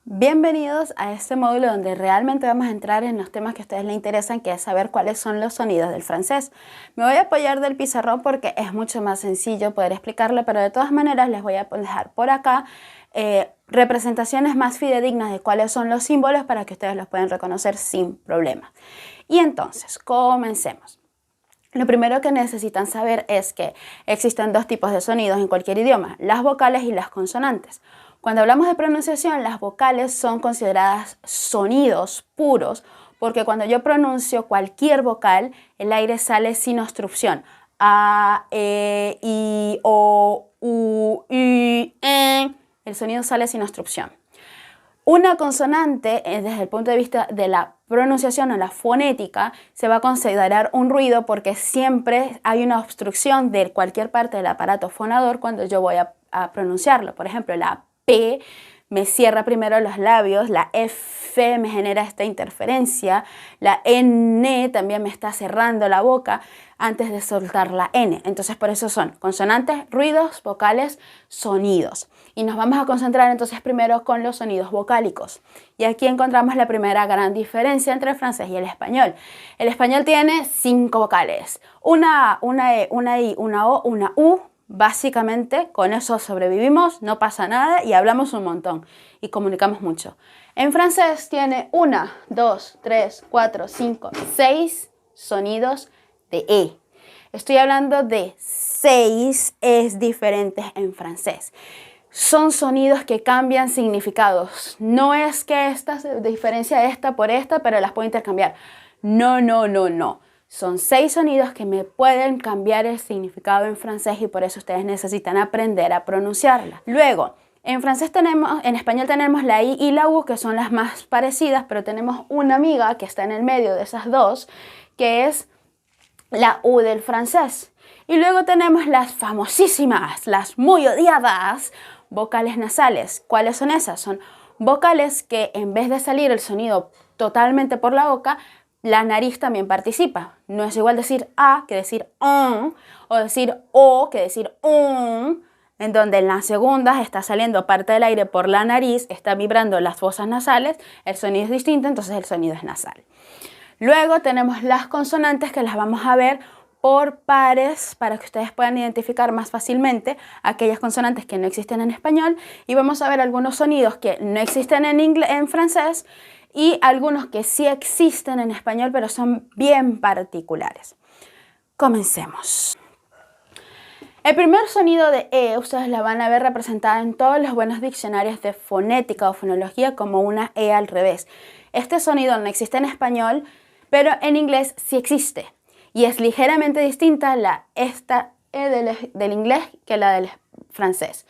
Bienvenidos a este módulo donde realmente vamos a entrar en los temas que a ustedes les interesan, que es saber cuáles son los sonidos del francés. Me voy a apoyar del pizarrón porque es mucho más sencillo poder explicarlo, pero de todas maneras les voy a dejar por acá representaciones más fidedignas de cuáles son los símbolos para que ustedes los puedan reconocer sin problema. Y entonces, comencemos. Lo primero que necesitan saber es que existen dos tipos de sonidos en cualquier idioma, las vocales y las consonantes. Cuando hablamos de pronunciación, las vocales son consideradas sonidos puros porque cuando yo pronuncio cualquier vocal, el aire sale sin obstrucción. A, E, I, O, U, I, E. El sonido sale sin obstrucción. Una consonante, desde el punto de vista de la pronunciación o la fonética, se va a considerar un ruido porque siempre hay una obstrucción de cualquier parte del aparato fonador cuando yo voy a pronunciarlo. Por ejemplo, la P me cierra primero los labios, la F me genera esta interferencia, la N también me está cerrando la boca antes de soltar la N. Entonces por eso son consonantes, ruidos, vocales, sonidos. Y nos vamos a concentrar entonces primero con los sonidos vocálicos. Y aquí encontramos la primera gran diferencia entre el francés y el español. El español tiene 5 vocales, una E, una I, una O, una U. Básicamente con eso sobrevivimos, no pasa nada y hablamos un montón y comunicamos mucho. En francés tiene 1, 2, 3, 4, 5, 6 sonidos de E. Estoy hablando de 6 es diferentes en francés. Son sonidos que cambian significados. No es que esta se diferencia esta por esta, pero las puedo intercambiar. No, no, no, no. Son 6 sonidos que me pueden cambiar el significado en francés y por eso ustedes necesitan aprender a pronunciarla. Luego, en español tenemos la I y la U, que son las más parecidas, pero tenemos una amiga que está en el medio de esas dos, que es la U del francés. Y luego tenemos las famosísimas, las muy odiadas, vocales nasales. ¿Cuáles son esas? Son vocales que en vez de salir el sonido totalmente por la boca, la nariz también participa. No es igual decir A que decir o decir O que decir en donde en las segundas está saliendo parte del aire por la nariz, está vibrando las fosas nasales, el sonido es distinto, entonces el sonido es nasal. Luego tenemos las consonantes que las vamos a ver por pares para que ustedes puedan identificar más fácilmente aquellas consonantes que no existen en español y vamos a ver algunos sonidos que no existen en francés y algunos que sí existen en español, pero son bien particulares. Comencemos. El primer sonido de E, ustedes la van a ver representada en todos los buenos diccionarios de fonética o fonología como una E al revés. Este sonido no existe en español, pero en inglés sí existe. Y es ligeramente distinta esta E del inglés que la del francés.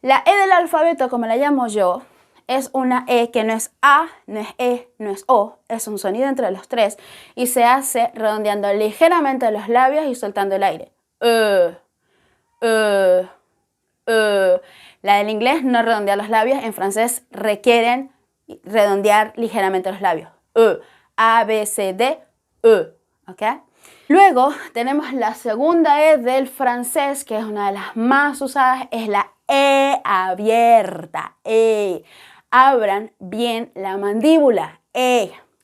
La E del alfabeto, como la llamo yo, es una E que no es A, no es E, no es O, es un sonido entre los tres y se hace redondeando ligeramente los labios y soltando el aire. La del inglés no redondea los labios, en francés requieren redondear ligeramente los labios. A, B, C, D, ¿ok? Luego tenemos la segunda E del francés, que es una de las más usadas, es la E abierta. Abran bien la mandíbula.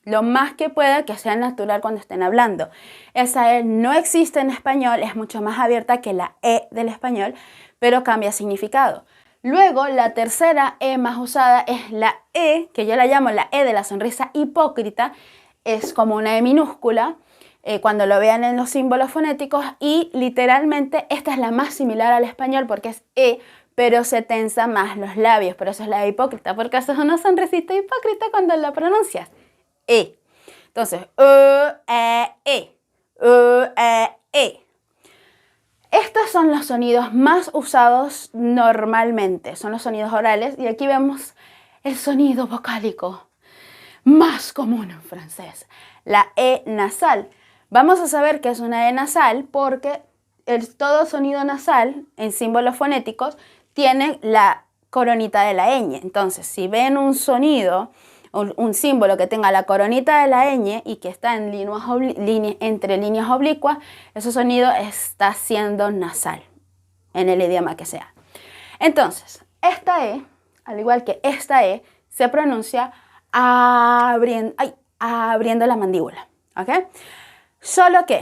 Lo más que pueda que sea natural cuando estén hablando. Esa E no existe en español, es mucho más abierta que la E del español, pero cambia significado. Luego, la tercera E más usada es la E, que yo la llamo la E de la sonrisa hipócrita. Es como una E minúscula, cuando lo vean en los símbolos fonéticos, y literalmente esta es la más similar al español porque es E, pero se tensa más los labios, por eso es la E hipócrita, porque haces una sonrisita hipócrita cuando la pronuncias. E. Entonces, E. Estos son los sonidos más usados normalmente, son los sonidos orales, y aquí vemos el sonido vocálico más común en francés, la E nasal. Vamos a saber que es una E nasal porque todo sonido nasal en símbolos fonéticos tiene la coronita de la ñ. Entonces, si ven un sonido, un símbolo que tenga la coronita de la ñ y que está en entre líneas oblicuas, ese sonido está siendo nasal en el idioma que sea. Entonces, esta E, al igual que esta E, se pronuncia abriendo la mandíbula, ¿ok? Solo que,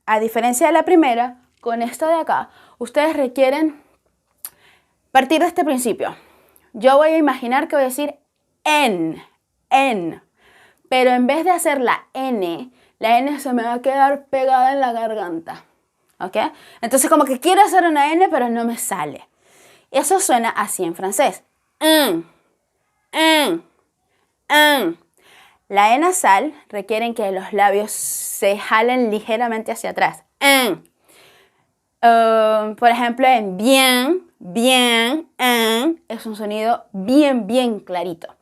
a diferencia de la primera, con esta de acá, ustedes requieren partir de este principio. Yo voy a imaginar que voy a decir en, pero en vez de hacer la N se me va a quedar pegada en la garganta, ¿ok? Entonces como que quiero hacer una N, pero no me sale. Eso suena así en francés. La E nasal requieren que los labios se jalen ligeramente hacia atrás. Por ejemplo, en bien, es un sonido bien clarito.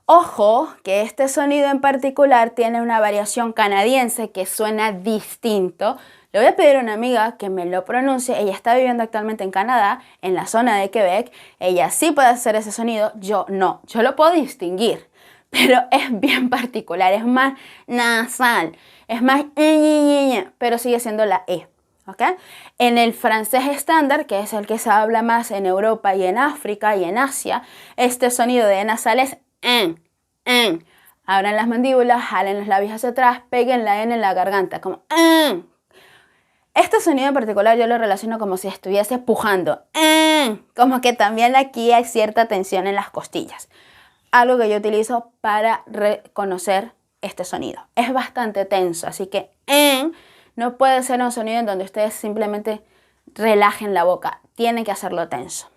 Ojo que este sonido en particular tiene una variación canadiense que suena distinto. Le voy a pedir a una amiga que me lo pronuncie. Ella está viviendo actualmente en Canadá, en la zona de Quebec. Ella sí puede hacer ese sonido, yo no. Yo lo puedo distinguir, pero es bien particular, es más nasal, es más pero sigue siendo la E. ¿Okay? En el francés estándar, que es el que se habla más en Europa y en África y en Asia, este sonido de E nasal es en. Abran las mandíbulas, jalen los labios hacia atrás, peguen la N en la garganta, como en. Este sonido en particular yo lo relaciono como si estuviese pujando, como que también aquí hay cierta tensión en las costillas. Algo que yo utilizo para reconocer este sonido. Es bastante tenso, así que no puede ser un sonido en donde ustedes simplemente relajen la boca. Tienen que hacerlo tenso.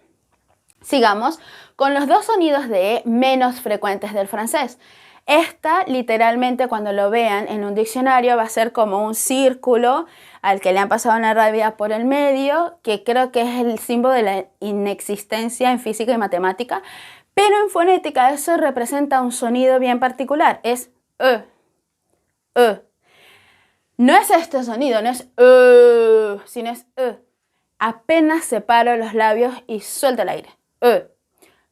Sigamos con los dos sonidos de E menos frecuentes del francés. Esta, literalmente, cuando lo vean en un diccionario, va a ser como un círculo al que le han pasado una raya por el medio, que creo que es el símbolo de la inexistencia en física y matemática. Pero en fonética eso representa un sonido bien particular. Es No es este sonido, no es sino es Apenas separo los labios y suelto el aire.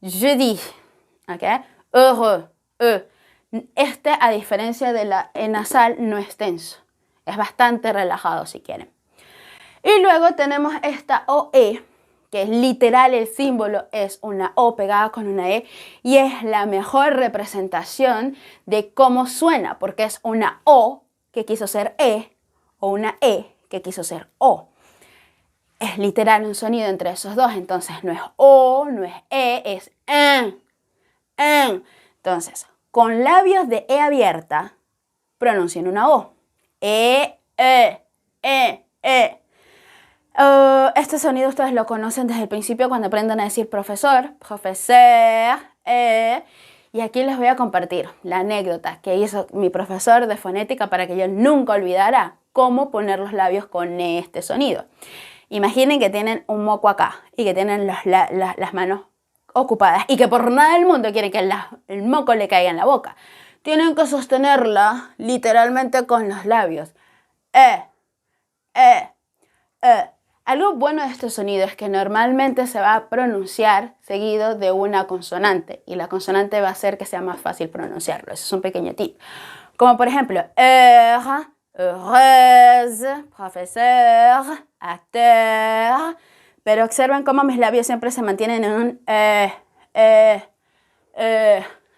Je dis. ¿Ok? Heureux. Este, a diferencia de la E nasal, no es tenso. Es bastante relajado si quieren. Y luego tenemos esta OE, que es literal, el símbolo es una O pegada con una E, y es la mejor representación de cómo suena, porque es una O que quiso ser E o una E que quiso ser O. Es literal un sonido entre esos dos, entonces no es O, no es E, es en. Entonces, con labios de E abierta, pronuncien una O. Este sonido ustedes lo conocen desde el principio cuando aprendan a decir profesor, y aquí les voy a compartir la anécdota que hizo mi profesor de fonética para que yo nunca olvidara cómo poner los labios con este sonido. Imaginen que tienen un moco acá y que tienen las manos ocupadas y que por nada del mundo quieren que el moco le caiga en la boca. Tienen que sostenerla literalmente con los labios. Algo bueno de este sonido es que normalmente se va a pronunciar seguido de una consonante y la consonante va a hacer que sea más fácil pronunciarlo. Eso es un pequeño tip. Como por ejemplo, heureuse, profesor, acteur. Pero observen cómo mis labios siempre se mantienen en un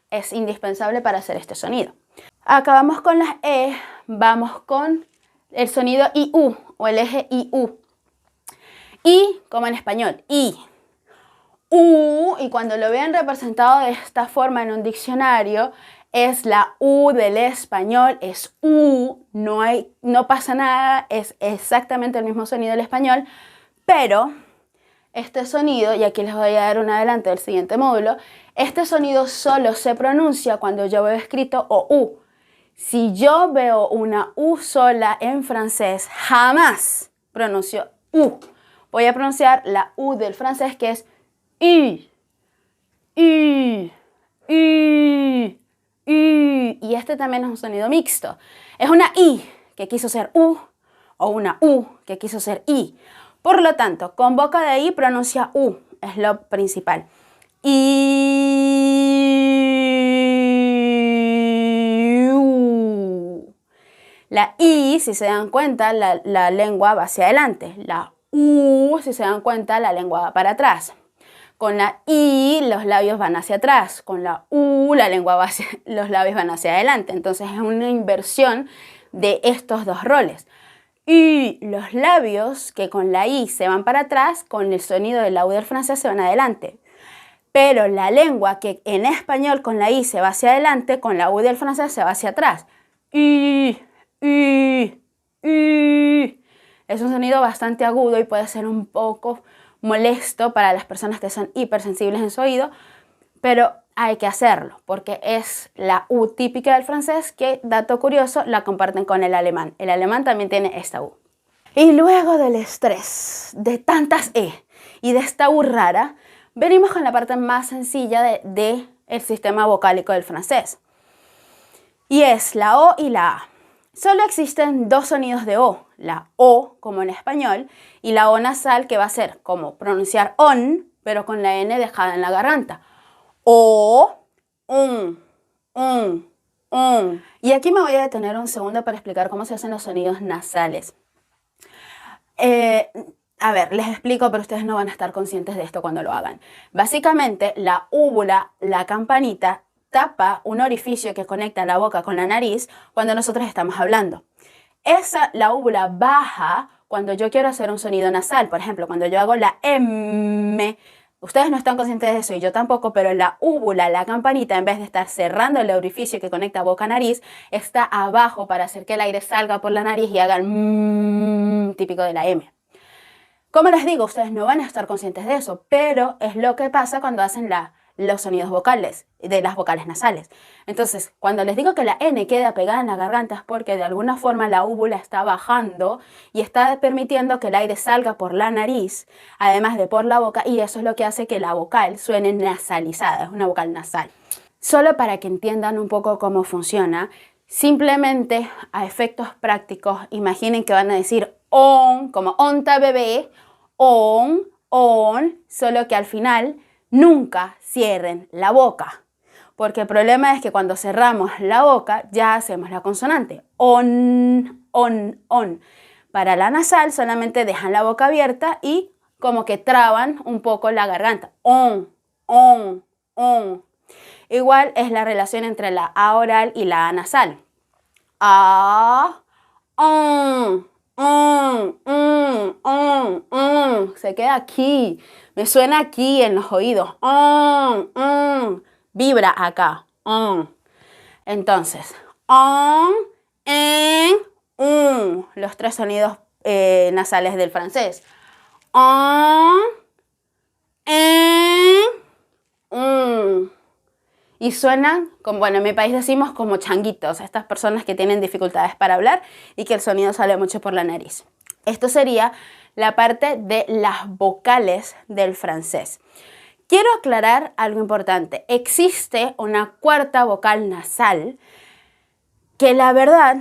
Es indispensable para hacer este sonido. Acabamos con las E, vamos con el sonido IU o el eje IU. I como en español, I. U, y cuando lo vean representado de esta forma en un diccionario, es la U del español, es U, no pasa nada, es exactamente el mismo sonido del español, pero este sonido, y aquí les voy a dar un adelanto del siguiente módulo, este sonido solo se pronuncia cuando yo veo escrito OU. Si yo veo una U sola en francés, jamás pronuncio U. Voy a pronunciar la U del francés, que es I. Y este también es un sonido mixto. Es una I que quiso ser U o una U que quiso ser I. Por lo tanto, con boca de I pronuncia U, es lo principal. La I, si se dan cuenta, la lengua va hacia adelante. La U, si se dan cuenta, la lengua va para atrás. Con la I los labios van hacia atrás, con la U la lengua va hacia, los labios van hacia adelante. Entonces es una inversión de estos dos roles. Y los labios que con la I se van para atrás, con el sonido de la U del francés se van adelante. Pero la lengua que en español con la I se va hacia adelante, con la U del francés se va hacia atrás. I. Es un sonido bastante agudo y puede ser un poco molesto para las personas que son hipersensibles en su oído, pero hay que hacerlo porque es la U típica del francés que, dato curioso, la comparten con el alemán. El alemán también tiene esta U. Y luego del estrés, de tantas E y de esta U rara, venimos con la parte más sencilla del sistema vocálico del francés. Y es la O y la A. Solo existen dos sonidos de O, la O como en español y la O nasal que va a ser como pronunciar on, pero con la N dejada en la garganta. O, Y aquí me voy a detener un segundo para explicar cómo se hacen los sonidos nasales. A ver, les explico, pero ustedes no van a estar conscientes de esto cuando lo hagan. Básicamente, la úvula, la campanita, tapa un orificio que conecta la boca con la nariz cuando nosotros estamos hablando. La úvula baja cuando yo quiero hacer un sonido nasal. Por ejemplo, cuando yo hago la M, ustedes no están conscientes de eso y yo tampoco, pero la úvula, la campanita, en vez de estar cerrando el orificio que conecta boca-nariz, está abajo para hacer que el aire salga por la nariz y haga el típico de la M. Como les digo, ustedes no van a estar conscientes de eso, pero es lo que pasa cuando hacen los sonidos vocales, de las vocales nasales. Entonces, cuando les digo que la N queda pegada en la garganta es porque de alguna forma la úvula está bajando y está permitiendo que el aire salga por la nariz, además de por la boca, y eso es lo que hace que la vocal suene nasalizada, es una vocal nasal. Solo para que entiendan un poco cómo funciona, simplemente a efectos prácticos, imaginen que van a decir on, como onta bebé, on, solo que al final nunca cierren la boca, porque el problema es que cuando cerramos la boca ya hacemos la consonante on. Para la nasal solamente dejan la boca abierta y como que traban un poco la garganta. On. Igual es la relación entre la A oral y la A nasal. A, se queda aquí, me suena aquí en los oídos, vibra acá, Entonces, los tres sonidos nasales del francés. Y suenan, como, bueno, en mi país decimos como changuitos, estas personas que tienen dificultades para hablar y que el sonido sale mucho por la nariz. Esto sería la parte de las vocales del francés. Quiero aclarar algo importante. Existe una cuarta vocal nasal que la verdad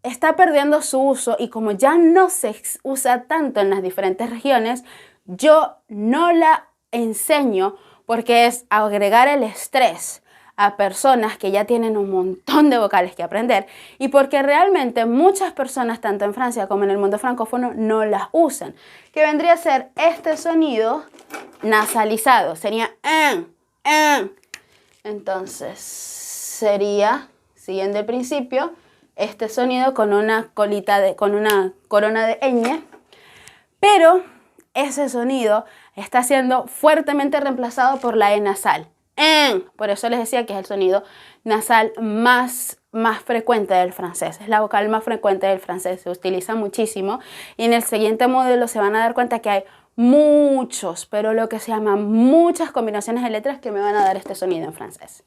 está perdiendo su uso y como ya no se usa tanto en las diferentes regiones, yo no la enseño porque es agregar el estrés a personas que ya tienen un montón de vocales que aprender y porque realmente muchas personas, tanto en Francia como en el mundo francófono, no las usan. Que vendría a ser este sonido nasalizado. Sería Entonces, sería, siguiendo el principio, este sonido con una corona de ñ, pero ese sonido está siendo fuertemente reemplazado por la E nasal. Por eso les decía que es el sonido nasal más frecuente del francés. Es la vocal más frecuente del francés. Se utiliza muchísimo. Y en el siguiente modelo se van a dar cuenta que hay muchos, pero lo que se llaman muchas combinaciones de letras que me van a dar este sonido en francés.